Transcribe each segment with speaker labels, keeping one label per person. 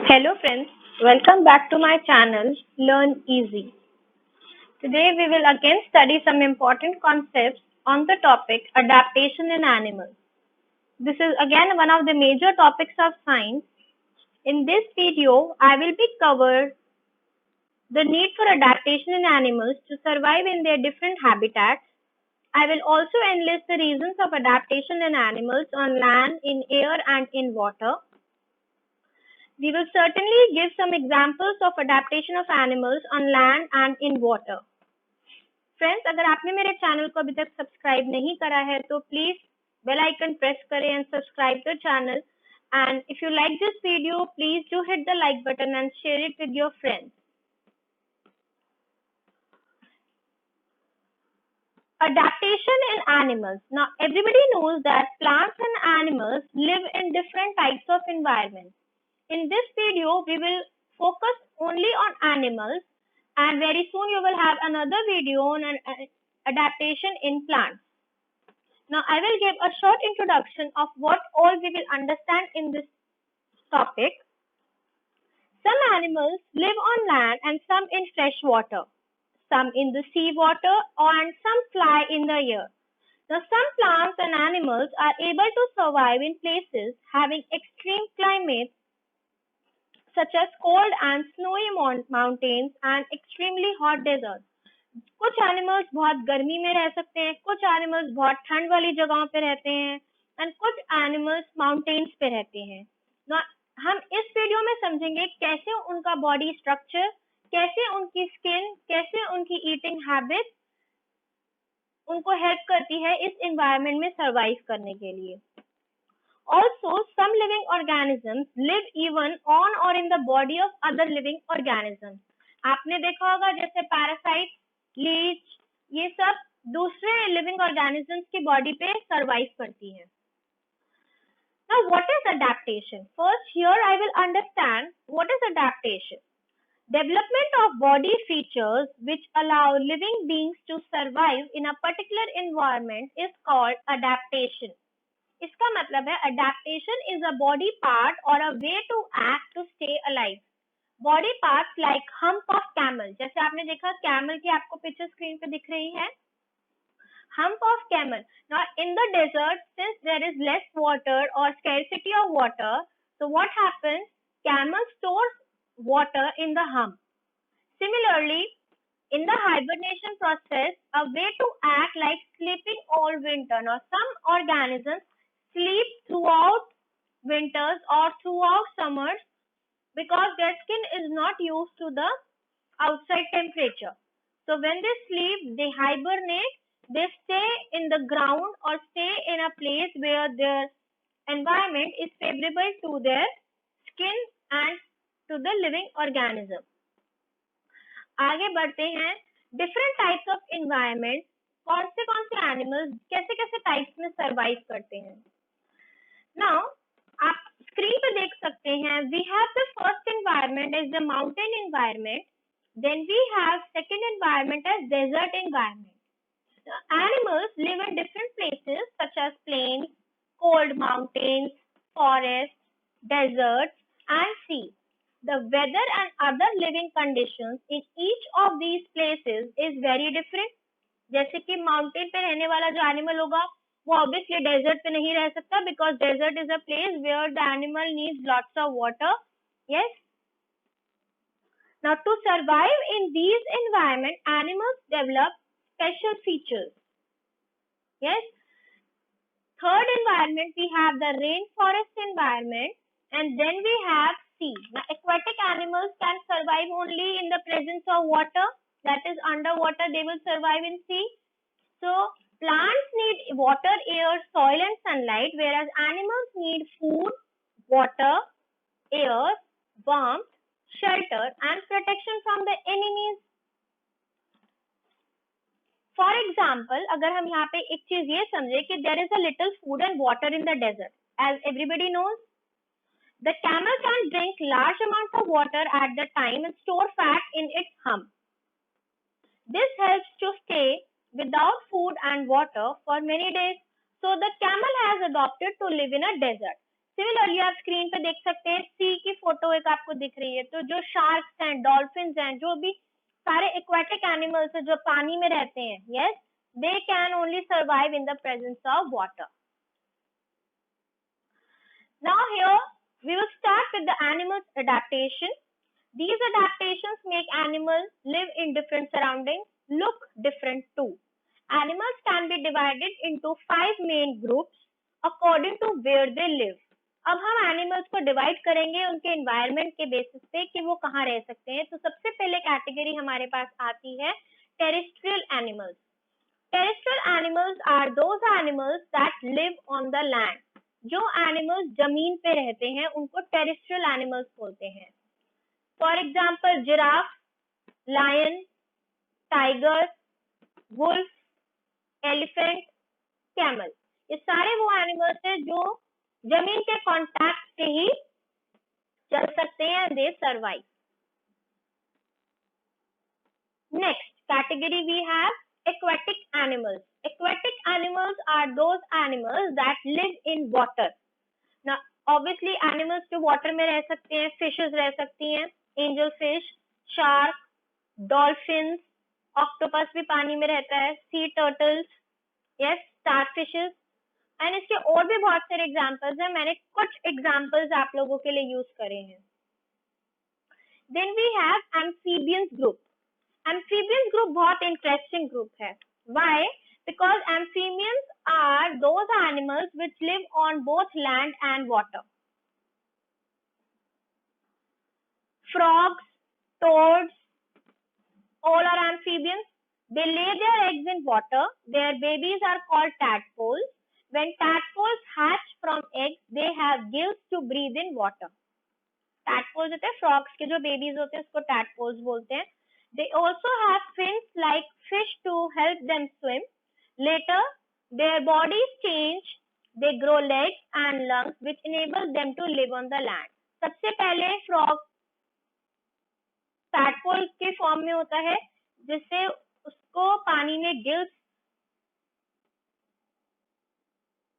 Speaker 1: Hello friends, welcome back to my channel Learn Easy. Today we will again study some important concepts on the topic adaptation in animals. This is again one of the major topics of science. In this video, I will be covered the need for adaptation in animals to survive in their different habitats. I will also enlist the reasons of adaptation in animals on land, in air and in water. We will certainly give some examples of adaptation of animals on land and in water. Friends अगर आपने मेरे channel को अभी तक subscribe नहीं करा है तो प्लीज बेल आइकन प्रेस करें and subscribe the channel and if you like this video please do hit the like button and share it with your friends. Adaptation in animals. Now everybody knows that plants and animals live in different types of environments. In this video we will focus only on animals, and very soon you will have another video on adaptation in plants. Now I will give a short introduction of what all we will understand in this topic. Some animals live on land and some in fresh water, some in the sea water, and some fly in the air. Now some plants and animals are able to survive in places having extreme climates such as cold and snowy mountains and extremely hot deserts. कुछ animals बहुत गर्मी में रह सकते हैं, कुछ animals बहुत ठंड वाली जगहों पे रहते हैं एंड कुछ एनिमल्स माउंटेन्स पे रहते हैं. ना हम इस वीडियो में समझेंगे कैसे उनका बॉडी स्ट्रक्चर, कैसे उनकी स्किन, कैसे उनकी ईटिंग हैबिट उनको हेल्प करती है इस एनवायरनमेंट में सरवाइव करने के लिए. Also, some living organisms live even on or in the body of other living organisms. आपने देखा होगा जैसे पैरासाइट, लीच, ये सब दूसरे लिविंग ऑर्गेनिजम्स की बॉडी पे सरवाइव करती हैं. Now, what is adaptation? First, here I will understand what is adaptation. Development of body features which allow living beings to survive in a particular environment is called adaptation. इसका मतलब है adaptation is a body part or a way to act to stay alive. Body parts like hump of camel, जैसे आपने देखा camel की आपको picture screen पे दिख रही है. Hump of camel. Now in the desert, since there is less water or scarcity of water, so what happens? Camel stores water in the hump. Similarly, in the hibernation process, a way to act like sleeping all winter. Now some organisms sleep throughout winters or throughout summers because their skin is not used to the outside temperature. So when they sleep, they hibernate, they stay in the ground or stay in a place where their environment is favorable to their skin and to the living organism. आगे बढ़ते हैं. Different types of environment, कौन से animals कैसे कैसे types में survive करते हैं. नाउ आप स्क्रीन पे देख सकते हैं. We have the first environment is the mountain environment, then we have second environment as desert environment. Animals live in different places such as plains, cold mountains, forests, deserts, and sea. The weather and other living conditions in each of these places is very different. जैसे कि mountain पे रहने वाला जो animal होगा वो obviously desert पे नहीं रह सकता because desert is a place where the animal needs lots of water. Yes. Now to survive in these environment animals develop special features. Yes. Third environment we have the rainforest environment, and then we have sea. Now aquatic animals can survive only in the presence of water, that is underwater they will survive in sea. So plants need water, air, soil and sunlight, whereas animals need food, water, air, warmth, shelter and protection from the enemies. For example अगर हम यहाँ पे एक चीज ये समझे कि there is a little food and water in the desert, as everybody knows the camel can drink large amount of water at the time and store fat in its hump. This helps to stay without food and water for many days. So the camel has adopted to live in a desert. Similarly आप screen पे देख सकते हैं सी की photo एक आपको दिख रही है, तो जो शार्क्स हैं, डॉल्फिन्स हैं, जो भी सारे एक्वाटिक एनिमल्स हैं जो पानी में रहते हैं, yes, they can only survive in the presence of water. Now here we will start with the animals adaptation. These adaptations make animals live in different surroundings, look different too. Animals can be divided into 5 main groups according to where they live. अब हम animals को divide करेंगे उनके environment के basis पे कि वो कहाँ रह सकते हैं. तो सबसे पहले कैटेगरी हमारे पास आती है terrestrial animals. Terrestrial animals are those animals that live on the land. जो एनिमल्स जमीन पे रहते हैं उनको टेरेस्ट्रियल एनिमल्स बोलते हैं. For example giraffe, lion, tiger, wolf, elephant, camel, ये सारे वो एनिमल्स हैं जो जमीन के कांटेक्ट से ही चल सकते हैं. They survive. Next category we have aquatic animals. Aquatic animals are those animals that live in water. Now, obviously, animals जो water में रह सकते हैं, fishes रह सकती हैं, angel fish, shark, dolphins, octopus भी पानी में रहता है, sea turtles, yes, starfishes, and इसके और भी बहुत सारे examples हैं. मैंने कुछ examples आप लोगों के लिए use करे हैं. Then we have amphibians group. Amphibians group बहुत interesting group है. Why? Because amphibians are those animals which live on both land and water. Frogs, toads, all are amphibians. They lay their eggs in water. Their babies are called tadpoles. When tadpoles hatch from eggs, they have gills to breathe in water. Tadpoles होते हैं frogs के जो babies होते हैं उसको tadpoles बोलते हैं. They also have fins like fish to help them swim. Later, their bodies change. They grow legs and lungs which enable them to live on the land. सबसे पहले frog tadpole के form में होता है जिससे उसको पानी में गिल्स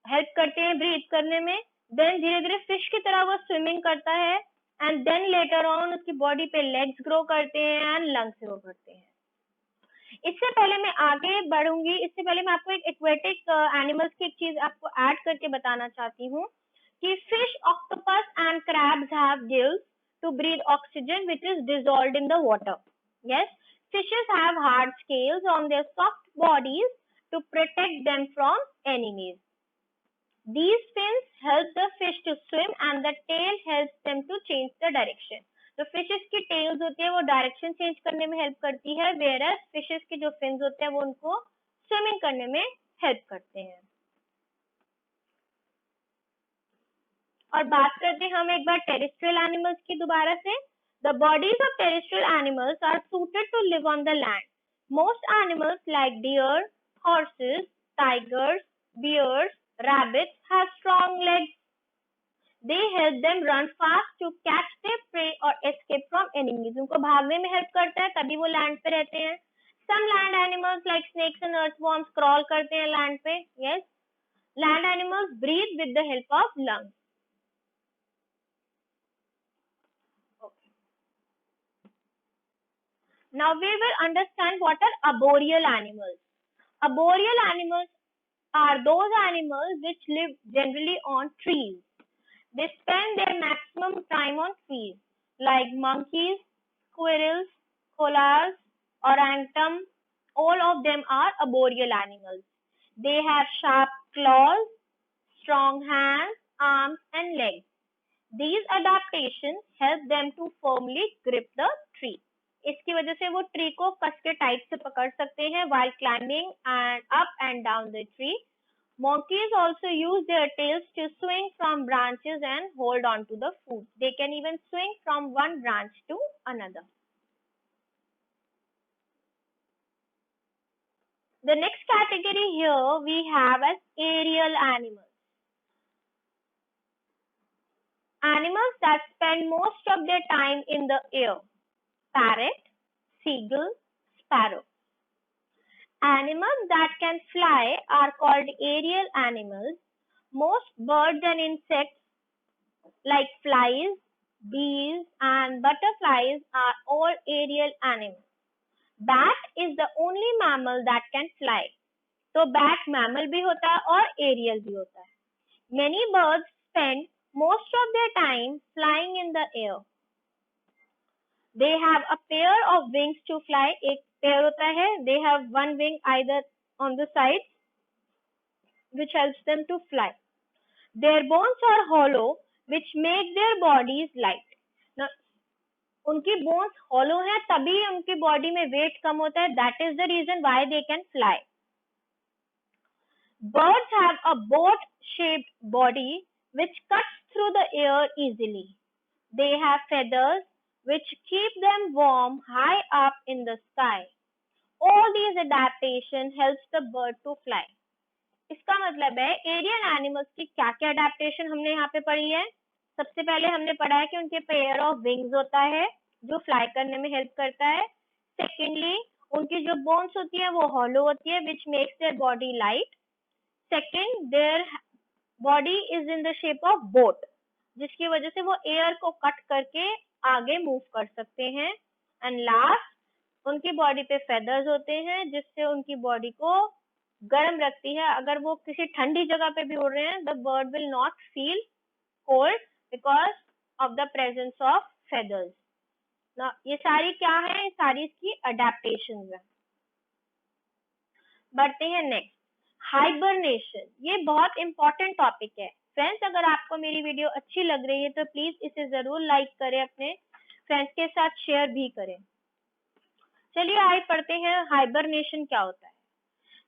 Speaker 1: हेल्प करते हैं ब्रीथ करने में. देन धीरे धीरे फिश की तरह वो स्विमिंग करता है एंड देन लेटर ऑन उसकी बॉडी पे लेग्स ग्रो करते हैं एंड लंग्स ग्रो करते हैं. इससे पहले मैं आगे बढ़ूंगी, इससे पहले मैं आपको एक एक्वेटिक एनिमल्स की एक चीज आपको ऐड करके बताना चाहती हूँ कि fish, octopus and crabs have gills to breathe oxygen which is dissolved in the water. Yes, fishes have hard scales on their soft bodies to protect them from enemies. These fins help the fish to swim and the tail helps them to change the direction. तो fishes की tales होती है वो direction change करने में help करती है, whereas fishes के जो फिन्स होते हैं वो उनको स्विमिंग करने में हेल्प करते हैं. और बात करते हैं हम एक बार टेरेस्ट्रियल एनिमल्स की दोबारा से. The bodies of terrestrial animals are suited to live on the land. Most animals like deer, horses, tigers, bears, rabbits have strong legs. They help them run fast to catch their prey or escape from enemies. उनको भागने में help करता है तभी वो land पे रहते हैं. Some land animals like snakes and earthworms crawl करते हैं लैंड पे. Yes, land animals breathe with the help of lungs. Okay. Now we will understand what are arboreal animals. Arboreal animals are those animals which live generally on trees. They spend their maximum time on trees, like monkeys, squirrels, koalas, orangutan. All of them are arboreal animals. They have sharp claws, strong hands, arms, and legs. These adaptations help them to firmly grip the tree. इसकी वजह से वो tree को कस के tight से पकड़ सकते हैं while climbing and up and down the tree. Monkeys also use their tails to swing from branches and hold on to the food. They can even swing from one branch to another. The next category here we have as aerial animals. Animals that spend most of their time in the air. Parrot, seagull, sparrow. Animals that can fly are called aerial animals. Most birds and insects like flies, bees, and butterflies are all aerial animals. Bat is the only mammal that can fly. तो bat mammal भी होता है और aerial भी होता है. Many birds spend most of their time flying in the air. They have a pair of wings to fly. एक pair होता है. They have one wing either on the side, which helps them to fly. Their bones are hollow, which make their bodies light. Now, उनकी bones hollow है तभी उनकी body में weight कम होता है. That is the reason why they can fly. Birds have a boat-shaped body which cuts through the air easily. They have feathers which keep them warm high up in the sky. All these adaptation helps the bird to fly. इसका मतलब है aerial animals की क्या क्या adaptation हमने यहाँ पे पढ़ी है. सबसे पहले हमने पढ़ा है कि उनके पेयर ऑफ विंग्स होता है जो फ्लाई करने में हेल्प करता है. सेकेंडली उनकी जो बोन्स होती है वो हॉलो होती है which makes their body light. Second their body is in the shape of boat जिसकी वजह से वो एयर को कट करके आगे मूव कर सकते हैं. एंड लास्ट उनकी बॉडी पे फेदर्स होते हैं जिससे उनकी बॉडी को गर्म रखती है. अगर वो किसी ठंडी जगह पे भी उड़ रहे हैं the bird will not feel cold because of the presence of feathers. ये सारी क्या है, ये सारी इसकी अडेप्टेशन है. बढ़ते हैं नेक्स्ट, हाइबरनेशन. ये बहुत इंपॉर्टेंट टॉपिक है फ्रेंड्स. अगर आपको मेरी वीडियो अच्छी लग रही है तो प्लीज इसे जरूर लाइक करें, अपने फ्रेंड्स के साथ शेयर भी करें. चलिए आगे पढ़ते हैं हाइबरनेशन क्या होता है.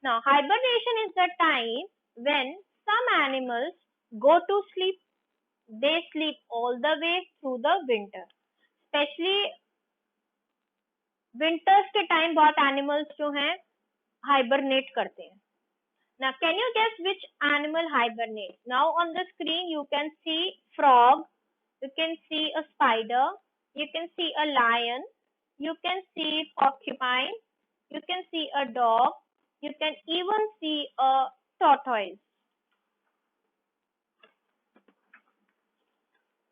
Speaker 1: Now, hibernation is the time when some animals go to sleep. They sleep all the way through the winter. Especially winters के time बहुत animals जो हैं hibernate करते हैं. Now, can you guess which animal hibernates? Now, on the screen, you can see frog, you can see a spider, you can see a lion, you can see porcupine, you can see a dog, you can even see a tortoise.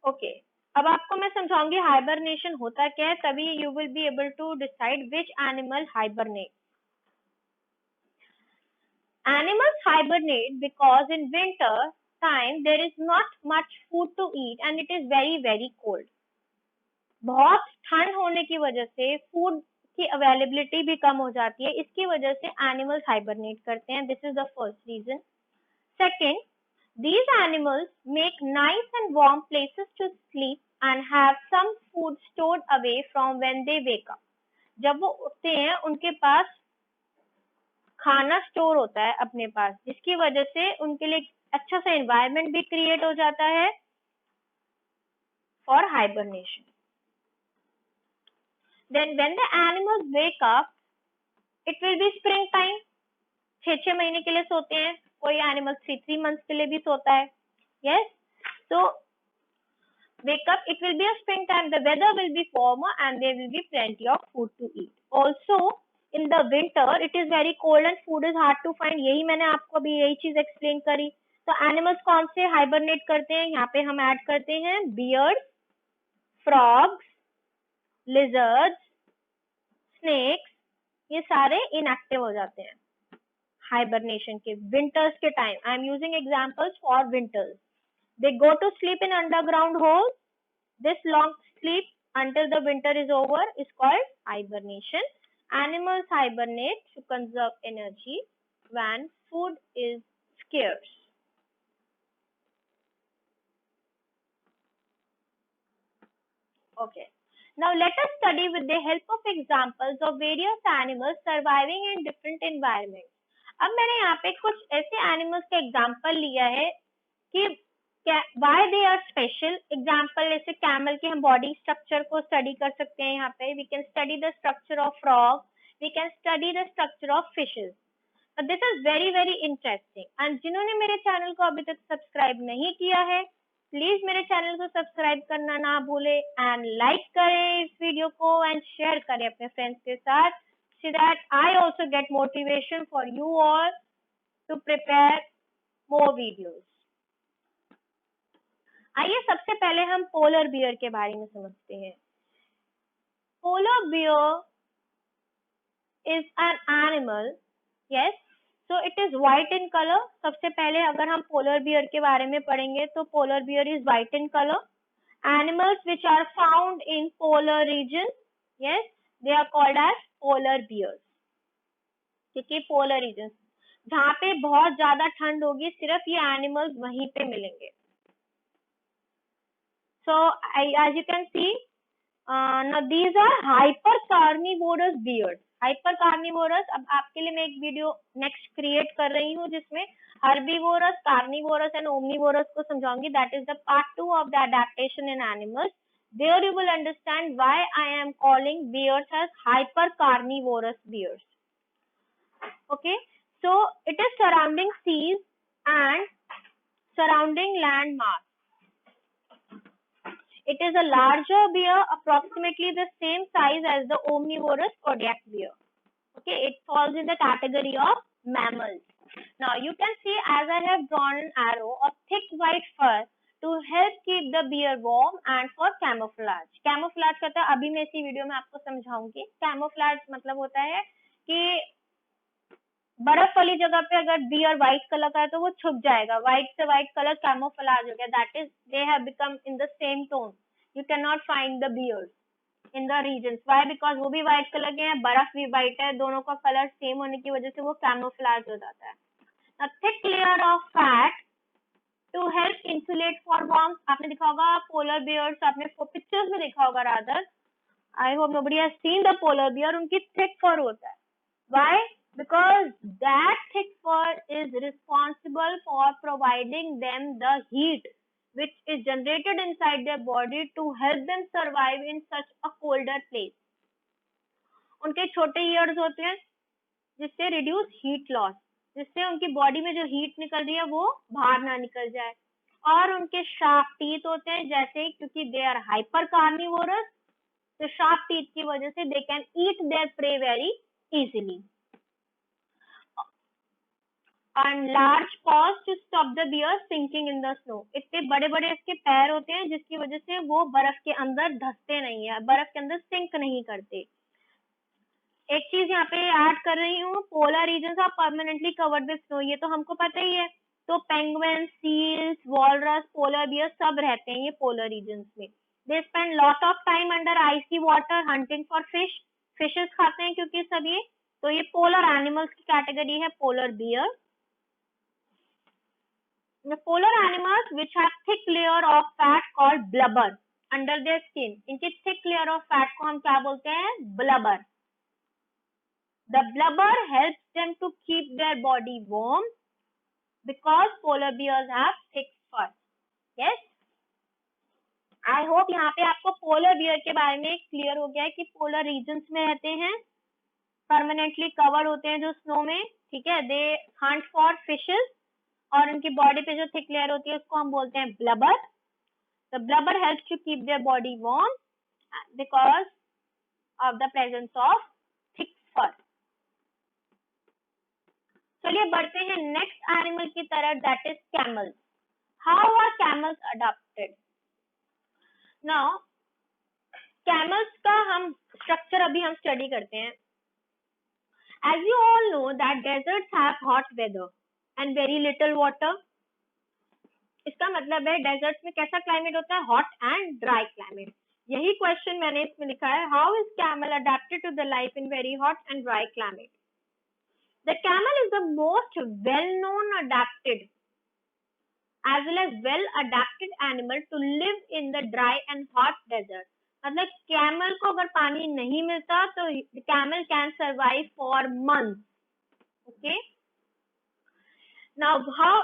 Speaker 1: Okay, अब आपको मैं समझाऊंगी hibernation होता क्या है, तभी you will be able to decide which animal hibernate. Animals hibernate because in winter time there is not much food to eat and it is very very cold. बहुत ठंड होने की वजह से फूड की अवेलेबिलिटी भी कम हो जाती है, इसकी वजह से एनिमल्स हाइबरनेट करते हैं. This is the first reason. Second, these animals make nice and warm places to sleep and have some food stored away from when they wake up. जब वो उठते हैं उनके पास खाना स्टोर होता है अपने पास, जिसकी वजह से उनके लिए अच्छा सा एनवायरनमेंट भी क्रिएट हो जाता है for hibernation. Then when the animals wake up, it will be spring time. 6 महीने के लिए सोते हैं, कोई एनिमल 3 months के लिए भी सोता है. Yes, so wake up, it will be a spring time. The weather will be warmer and there will be plenty of food to eat. Also in the winter it is very cold and food is hard to find. यही मैंने आपको अभी यही चीज explain करी. तो animals कौन से हाइबरनेट करते हैं, यहाँ पे हम ऐड करते हैं बियर्ड्स, फ्रॉग्स, लिजर्ड्स, स्नेक्स. ये सारे इनएक्टिव हो जाते हैं हाइबरनेशन के विंटर्स के time. I am using examples for winters. They go to sleep in underground hole. This long sleep until the winter is over is called hibernation. Animals hibernate to conserve energy when food is scarce. Okay. Now let us study with the help of examples of various animals surviving in different environments. अब मैंने यहाँ पे कुछ ऐसे animals का example लिया है कि why they are special. Example जैसे कैमल के हम बॉडी स्ट्रक्चर को स्टडी कर सकते हैं. यहाँ पे we can study the structure of frog, we can study the structure of fishes. This is very very interesting. And जिन्होंने मेरे चैनल को अभी तक सब्सक्राइब नहीं किया है प्लीज मेरे चैनल को सब्सक्राइब करना ना भूले एंड लाइक करें इस वीडियो को एंड शेयर करें अपने फ्रेंड्स के साथ, so that I also get motivation for you all to prepare more videos. आइए सबसे पहले हम पोलर बियर के बारे में समझते हैं। Polar bear is an animal, yes, so it is white in color. सबसे पहले अगर हम polar bear के बारे में पढ़ेंगे तो polar bear is white in color. Animals which are found in polar region, yes, they are called as polar bears. क्योंकि polar region जहाँ पे बहुत ज्यादा ठंड होगी सिर्फ ये animals वहीं पे मिलेंगे. So as you can see, now these are hypercarnivorous bears. Hyper carnivorous, अब आपके लिए मैं एक वीडियो नेक्स्ट क्रिएट कर रही हूँ जिसमें हर्बीवोरस, कार्निवोरस एंड ओमनीवोरस को समझाऊंगी. That is the part 2 of the adaptation in animals. There you will understand why I am calling bears as hyper carnivorous bears. Okay, so it is surrounding seas and surrounding land mass. It is a larger bear, approximately the same size as the omnivorous Kodiak bear. Okay, it falls in the category of mammals. Now you can see as I have drawn an arrow of thick white fur to help keep the bear warm and for camouflage. Camouflage कहता है, अभी मैं इसी video में आपको समझाऊंगी. Camouflage मतलब होता है कि बर्फ वाली जगह पे अगर बियर व्हाइट कलर का है तो वो छुप जाएगा. व्हाइट से व्हाइट कलर कैमोफ्लेज हो गया. That is they have become in the same tone. You can not find the bears in the region. Why? Because वो भी व्हाइट कलर के हैं, बर्फ भी व्हाइट है, दोनों का कलर सेम होने की वजह से वो कैमोफ्लेज हो जाता है. A thick layer of fat to help insulate for warmth. आपने देखा होगा पोलर बियर्स, आपने पिक्चर्स में देखा होगा rather. I hope nobody has seen the polar bear. उनकी थिक फर होता है. Why? Because that thick fur is responsible for providing them the heat which is generated inside their body to help them survive in such a colder place. उनके छोटे years होते हैं जिससे reduce heat loss, जिससे उनकी body में जो heat निकल रही है वो बाहर ना निकल जाए. और उनके शार्प टीथ होते हैं, जैसे क्योंकि दे आर हाइपर कार्निवोरस, तो शार्प टीथ की वजह से they can eat there pray very easily. And large paws to stop the bear sinking in the snow. इतने बड़े बड़े इसके पैर होते हैं जिसकी वजह से वो बर्फ के अंदर धंसते नहीं है, बर्फ के अंदर सिंक नहीं करते. एक चीज यहाँ पे ऐड कर रही हूँ, polar regions are permanently covered with snow. ये तो हमको पता ही है. तो penguin, seals, walrus, polar bear सब रहते हैं ये पोलर रीजन्स में. They spend lot of time under icy water hunting for fish. Fishes खाते हैं क्योंकि सब ये, तो ये पोलर एनिमल्स की कैटेगरी है polar bear. The polar animals which have thick layer of fat called blubber under their skin. इनकी thick layer of fat को हम क्या बोलते हैं? Blubber. The blubber helps them to keep their body warm because polar bears have thick fur. Yes. I hope यहाँ पे आपको polar bear के बारे में क्लियर हो गया है कि polar regions में रहते हैं, permanently covered होते हैं जो snow में. ठीक है. They hunt for fishes. और उनकी बॉडी पे जो थिक लेयर होती है उसको हम बोलते हैं blubber. The blubber helps to keep their body warm because of the presence of thick fur. चलिए बढ़ते हैं नेक्स्ट एनिमल की तरफ, that is camels. How are camels adopted? Now camels का हम स्ट्रक्चर अभी हम स्टडी करते हैं. As you all know that deserts have hot weather and very little water. इसका मतलब है डेजर्ट में कैसा क्लाइमेट होता है? Hot and dry climate. यही क्वेश्चन मैंने इसमें लिखा है. How is camel adapted to the life in very hot and dry climate? The camel is the most well known adapted as well as well adapted animal to live in the dry and hot desert. मतलब camel को अगर पानी नहीं मिलता तो camel can survive for months. Okay, now how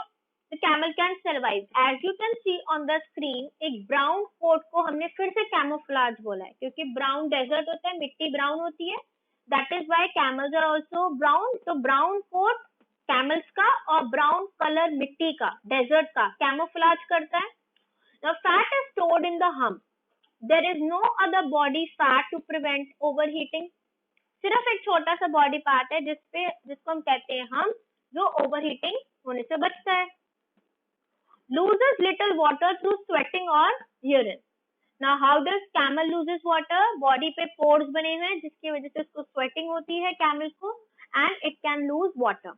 Speaker 1: the camel can survive. As you can see on the screen, एक brown coat को हमने फिर से camouflage बोला है क्योंकि brown desert होता है, मिट्टी brown होती है. That is why camels are also brown. तो brown coat camels का और brown color मिट्टी का, desert का camouflage करता है. The fat is stored in the hump. There is no other body fat to prevent overheating. सिर्फ एक छोटा सा body part है जिसको हम कहते हैं हम, जो overheating होने से बचता है. loses little water through sweating or urine. Now how does camel loses water? Body पे pores बने हुए हैं जिसकी वजह से उसको sweating होती है camel को, and it can lose water.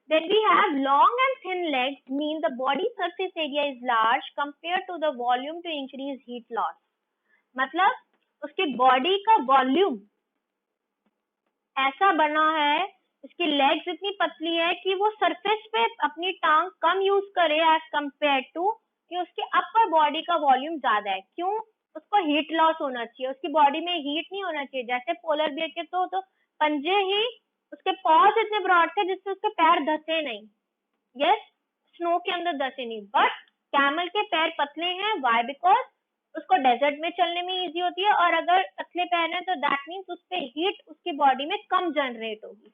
Speaker 1: Then we have long and thin legs mean the body surface area is large compared to the volume to increase heat loss. मतलब उसकी बॉडी का वॉल्यूम ऐसा बना है, उसकी लेग्स इतनी पतली है कि वो सरफेस पे अपनी टांग कम यूज करे एज कंपेयर टू कि उसके अपर बॉडी का वॉल्यूम ज्यादा है. क्यों? उसको हीट लॉस होना चाहिए, उसकी बॉडी में हीट नहीं होना चाहिए. जैसे पोलर बियर के तो पंजे ही, उसके पॉज इतने ब्रॉड थे जिससे उसके पैर धसे नहीं. यस, स्नो के अंदर धसे नहीं. बट कैमल के पैर पतले हैं. व्हाई? बिकॉज उसको डेजर्ट में चलने में इजी होती है, और अगर पतले पैर हैं तो दैट मीन्स उस पे हीट उसकी बॉडी में कम जनरेट होगी.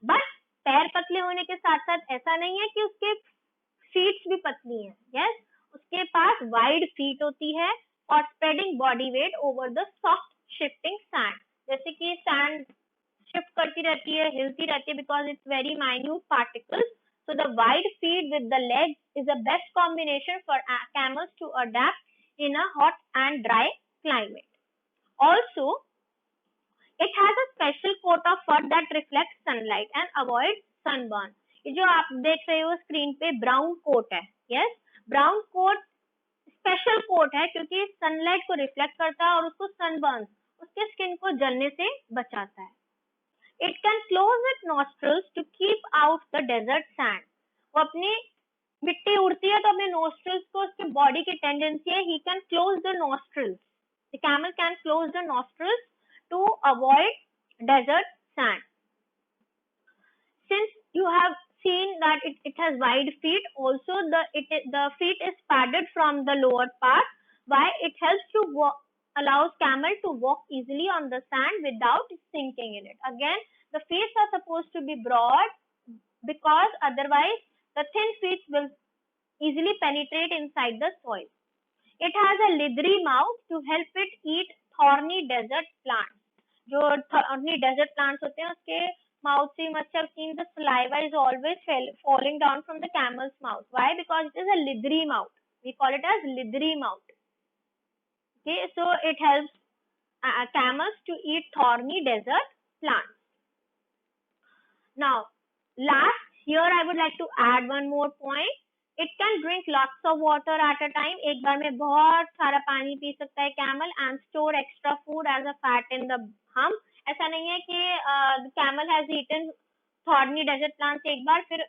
Speaker 1: बट पैर पतले होने के साथ साथ ऐसा नहीं है कि उसके फीट भी पतली हैं. यस, उसके पास वाइड फीट होती है और spreading body weight over the soft shifting sand. जैसे कि सैंड शिफ्ट करती रहती है, हिलती रहती है, because it's very minute particles. So the wide feet with the legs is the best combination for camels to adapt in a hot and dry climate. Also, it has a special coat of fur that reflects sunlight and avoids sunburn. ये जो आप देख रहे हो screen पे brown coat है. Yes, brown coat special coat है क्योंकि सनलाइट को रिफ्लेक्ट करता है और उसको सनबर्न, उसके स्किन को जलने से बचाता है. It can close its nostrils to keep out the desert sand. वो अपनी मिट्टी उड़ती है तो अपने nostrils को, उसके बॉडी की टेंडेंसी है, he can close the nostrils. The camel can close the nostrils to avoid desert sand. Since you have seen that it has wide feet, also the feet is padded from the lower part. Why? It helps to allows camel to walk easily on the sand without sinking in it. Again, the feet are supposed to be broad because otherwise the thin feet will easily penetrate inside the soil. It has a leathery mouth to help it eat thorny desert plants. जो thorny desert plants होते हैं उसके mouth से must have seen the saliva is always falling down from the camel's mouth. Why? Because it is a leathery mouth. We call it as leathery mouth. Okay, so it helps camels to eat thorny desert plants. Now, last, here I would like to add one more point. It can drink lots of water at a time. एक बार में बहुत सारा पानी P सकता है camel and store extra food as a fat in the hump. ऐसा नहीं है कि camel has eaten thorny desert plants एक बार, फिर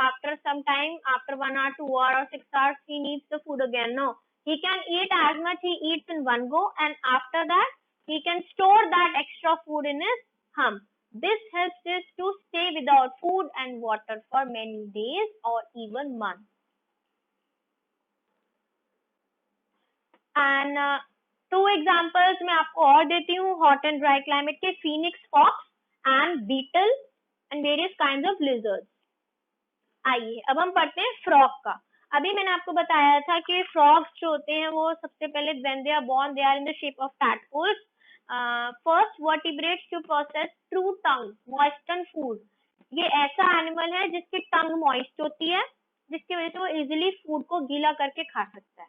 Speaker 1: after some time, after 1 hour, 2 hour or 6 hours, he needs the food again. No, he can eat as much he eats in one go, and after that he can store that extra food in his hump. This helps us to stay without food and water for many days or even months. And two examples मैं आपको और देती हूँ hot and dry climate के, phoenix fox and beetle and various kinds of lizards. आइए अब हम पढ़ते हैं फ्रॉग का. अभी मैंने आपको बताया था कि फ्रॉग्स जो होते हैं वो सबसे पहले when they are born they are in the shape of tadpoles. First vertebrates to possess true tongue, moisten food. ये ऐसा एनिमल है जिसकी टंग मॉइस्ट होती है, जिसकी वजह से वो इजिली फूड को गीला करके खा सकता है.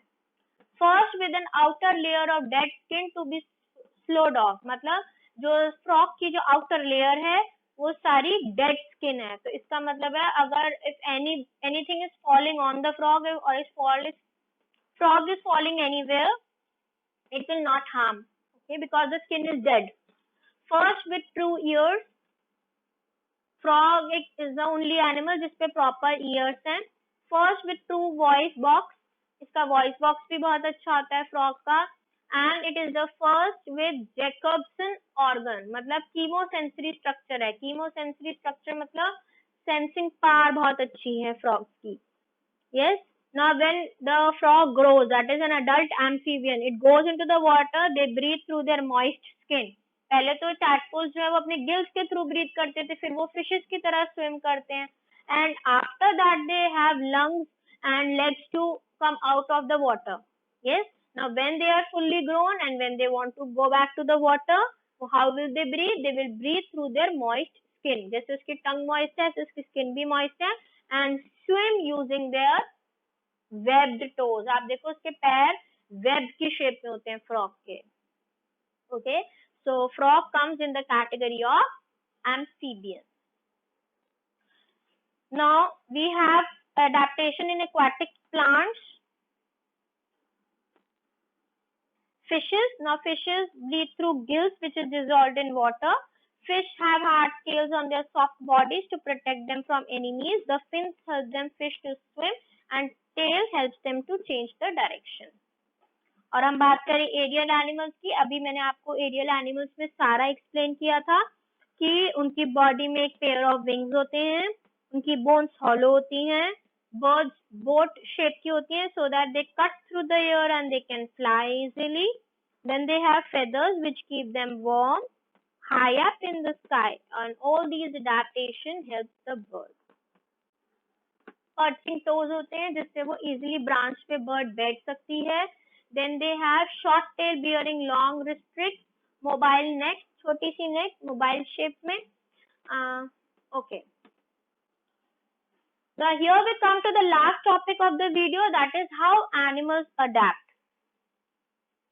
Speaker 1: First with an outer layer of dead skin to be sloughed off. मतलब जो फ्रॉग की जो आउटर लेयर है वो सारी डेड स्किन है. तो इसका मतलब है अगर if anything is falling on the frog और frog is falling anywhere, it will not harm. Okay, because the skin is dead. First with true ears. Frog is the only animal जिसपे proper ears हैं. First with true voice box. इसका voice box भी बहुत अच्छा होता है frog का. And it is the first with Jacobson organ. मतलब chemosensory structure है. Chemosensory structure मतलब sensing power बहुत अच्छी है frogs की. Yes. Now when the frog grows, that is an adult amphibian, it goes into the water, they breathe through their moist skin. पहले तो tadpoles जो है वो अपने gills के through breathe करते थे, फिर वो fishes की तरह swim करते हैं, and after that they have lungs and legs to come out of the water. Yes. Now when they are fully grown and when they want to go back to the water, so how will they breathe? They will breathe through their moist skin. जैसे उसकी tongue moist है, उसकी skin भी moist है, and swim using their webbed toes. आप देखो उसके पैर वेब की शेप में होते हैं फ्रॉग के. Okay, so frog comes in the category of amphibians. Now we have adaptation in aquatic plants. Fishes. Now fishes breathe through gills which is dissolved in water. Fish have hard scales on their soft bodies to protect them from enemies. The fins help them fish to swim and tail helps them to change the direction. और हम बात करें aerial animals की. अभी मैंने आपको aerial animals में सारा एक्सप्लेन किया था कि उनकी बॉडी में एक पेयर ऑफ विंग्स होते हैं, उनकी बोन्स हॉलो होती हैं, बर्ड्स बोट शेप की होती हैं so that they cut through the air and they can fly easily. Then they have feathers which keep them warm high up in the sky, and all these adaptation helps the bird. Perching toes होते हैं जिससे वो easily branch पे bird बैठ सकती है. Then they have short tail bearing long restrict, mobile neck, छोटी सी neck, mobile shape में. Okay. Now here we come to the last topic of the video, that is how animals adapt.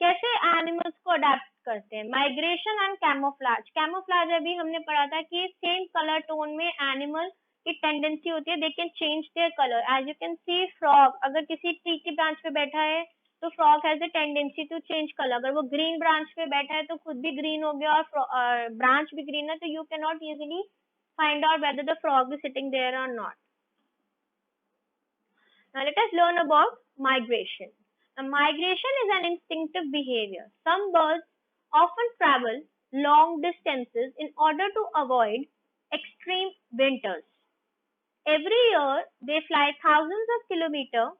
Speaker 1: कैसे animals को adapt करते हैं? Migration and camouflage. Camouflage अभी हमने पढ़ा था कि same color tone में animal की tendency होती है, they can change their color. As you can see, frog अगर किसी tree की branch पे बैठा है तो frog has a tendency to change color. अगर वो green branch पे बैठा है तो खुद भी green हो गया और branch भी green है, तो you cannot easily find out whether the frog is sitting there or not. Now let us learn about migration. Now, migration is an instinctive behavior. Some birds often travel long distances in order to avoid extreme winters. Every year, they fly thousands of kilometers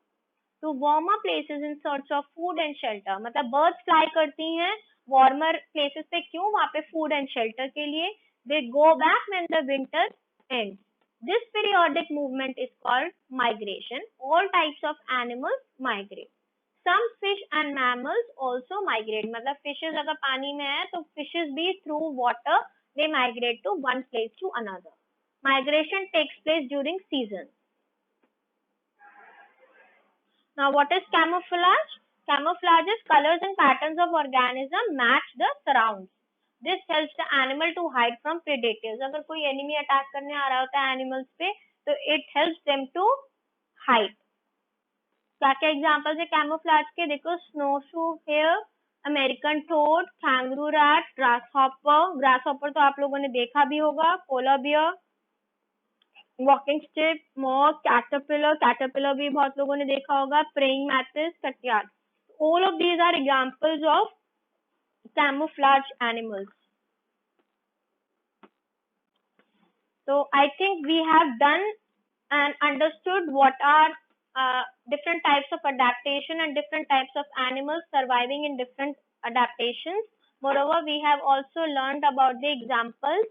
Speaker 1: to warmer places in search of food and shelter. मतलब birds fly करती हैं warmer places पे क्यों? वहाँ पे food and shelter के लिए. They go back when the winter ends. This periodic movement is called migration. All types of animals migrate. Some fish and mammals also migrate. मतलब fishes अगर पानी में है तो fishes भी through water they migrate to one place to another. Migration takes place during seasons. Now what is camouflage? Camouflage is colors and patterns of organism match the surrounds. This helps the animal to hide from predators. अगर कोई enemy attack करने आ रहा होता है animals पे तो it helps them to hide. क्या क्या एग्जांपल्स है कैमोफ्लेज के? देखो, snowshoe hare, American toad, kangaroo rat, grasshopper तो आप लोगों ने देखा भी होगा, polar bear, walking stick, moth, caterpillar भी बहुत लोगों ने देखा होगा, प्रेइंग मैटिस, कटियार. All of these are examples of camouflage animals. So I think we have done and understood what are different types of adaptation and different types of animals surviving in different adaptations. Moreover, we have also learned about the examples.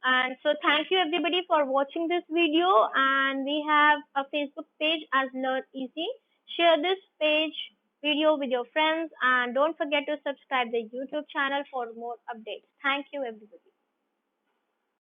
Speaker 1: And so thank you everybody for watching this video, and we have a Facebook page as Learn Easy. Share this video with your friends, and don't forget to subscribe the YouTube channel for more updates. Thank you everybody.